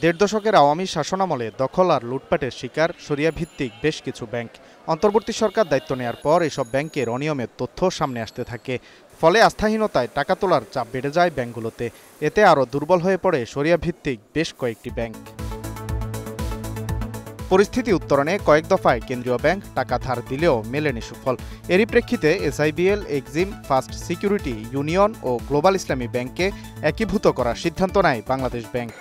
দেড় দশকের আওয়ামী শাসনামলে দখল আর লুটপাটের শিকার শরিয়া ভিত্তিক বেশ কিছু ব্যাংক। অন্তর্বর্তী সরকার দায়িত্ব নেয়ার পর এসব ব্যাংকের অনিয়মের তথ্য সামনে আসতে থাকে। ফলে আস্থাহীনতায় টাকা তোলার চাপ বেড়ে যায় ব্যাংকগুলোতে। এতে আরও দুর্বল হয়ে পড়ে শরিয়া ভিত্তিক বেশ কয়েকটি ব্যাংক। পরিস্থিতি উত্তরণে কয়েক দফায় কেন্দ্রীয় ব্যাংক টাকা ধার দিলেও মেলেনি সুফল। এরই প্রেক্ষিতে SIBL, EXIM, First Security, Union ও গ্লোবাল ইসলামী ব্যাংককে একীভূত করার সিদ্ধান্ত নেয় বাংলাদেশ ব্যাংক।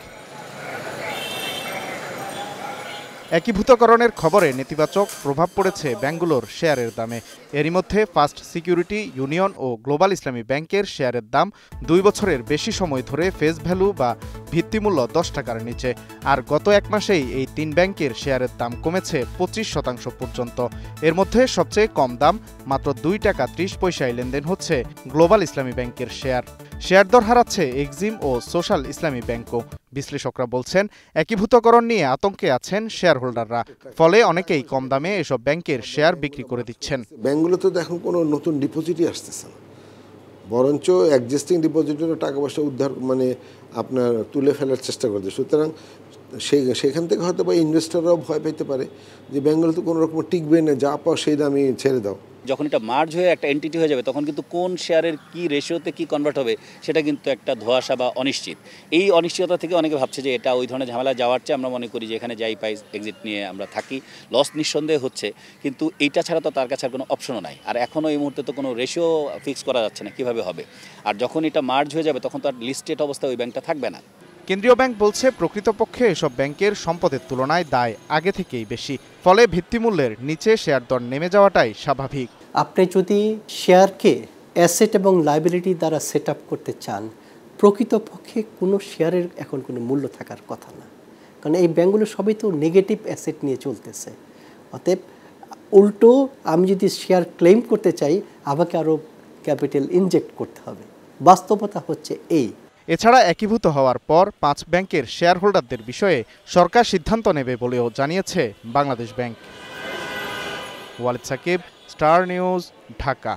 একীভূতকরণের খবরে নেতিবাচক প্রভাব পড়েছে ব্যাংকগুলোর শেয়ারের দামে। এরই মধ্যে ফার্স্ট সিকিউরিটি, ইউনিয়ন ও গ্লোবাল ইসলামী ব্যাংকের শেয়ারের দাম 2 বছরের বেশি সময় ধরে ফেস ভ্যালু বা ভিত্তিমূল্য 10 টাকার নিচে। আর গত এক মাসেই এই 3 ব্যাংকের শেয়ারের দাম কমেছে 25% পর্যন্ত। এর মধ্যে সবচেয়ে কম দাম মাত্র 2 টাকা 30 পয়সায় লেনদেন হচ্ছে গ্লোবাল ইসলামী ব্যাংকের শেয়ার দর হারাচ্ছে এক্সিম ও সোশ্যাল ইসলামী ব্যাংকও। বিশ্লেষকরা বলছেন, একীভূতকরণ নিয়ে আতঙ্কে আছেন শেয়ার হোল্ডাররা। ফলে অনেকেই কম দামে এসব ব্যাংকের শেয়ার বিক্রি করে দিচ্ছেন। ব্যাংকগুলোতে তো এখন কোনো নতুন ডিপোজিটই আসতেছে না, বরঞ্চ এক্সিস্টিং ডিপোজিটেরও টাকা পয়সা উদ্ধার আপনার তুলে ফেলার চেষ্টা করছে। সুতরাং সেখান থেকে হয়তো বা ইনভেস্টররাও ভয় পেতে পারে যে ব্যাংকগুলো তো কোনো রকম টিকবে না, যা পাও সেই দামই ছেড়ে দাও। যখন এটা মার্জ হয়ে একটা এন্টিটি হয়ে যাবে তখন কিন্তু কোন শেয়ারের কি রেশিওতে কি কনভার্ট হবে সেটা কিন্তু একটা ধোঁয়াশা বা অনিশ্চিত। এই অনিশ্চয়তা থেকে অনেকে ভাবছে যে এটা ওই ধরনের ঝামেলা যাওয়ার চেয়ে আমরা মনে করি যে এখানে যাই পাই এক্সিট নিয়ে আমরা থাকি, লস নিঃসন্দেহে হচ্ছে, কিন্তু এইটা ছাড়া তো তার কাছে আর কোনো অপশনও নাই। আর এখনও এই মুহূর্তে তো কোনো রেশিও ফিক্স করা যাচ্ছে না কীভাবে হবে। আর যখন এটা মার্জ হয়ে যাবে তখন তো আর লিস্টেড অবস্থায় ওই ব্যাংকটা থাকবে না। কেন্দ্রীয় ব্যাংক বলছে, প্রকৃতপক্ষে এসব ব্যাংকের সম্পদের তুলনায় দায় আগে থেকেই বেশি। ফলে ভিত্তিমূল্যের নিচে শেয়ার দর নেমে যাওয়াটাই স্বাভাবিক। আপনি যদি শেয়ারকে অ্যাসেট এবং লাইবিলিটি দ্বারা সেট আপ করতে চান, প্রকৃতপক্ষে কোনো শেয়ারের এখন কোনো মূল্য থাকার কথা না, কারণ এই ব্যাংকগুলো সবই তো নেগেটিভ অ্যাসেট নিয়ে চলতেছে। অতএব উল্টো আমি যদি শেয়ার ক্লেম করতে চাই আমাকে আরও ক্যাপিটাল ইনজেক্ট করতে হবে। বাস্তবতা হচ্ছে এই। এছাড়া একীভূত হওয়ার পর 5 ব্যাংকের শেয়ার হোল্ডারদের বিষয়ে সরকার সিদ্ধান্ত নেবে বলেও জানিয়েছে Bangladesh bank. Walid Sakib, star news, Dhaka.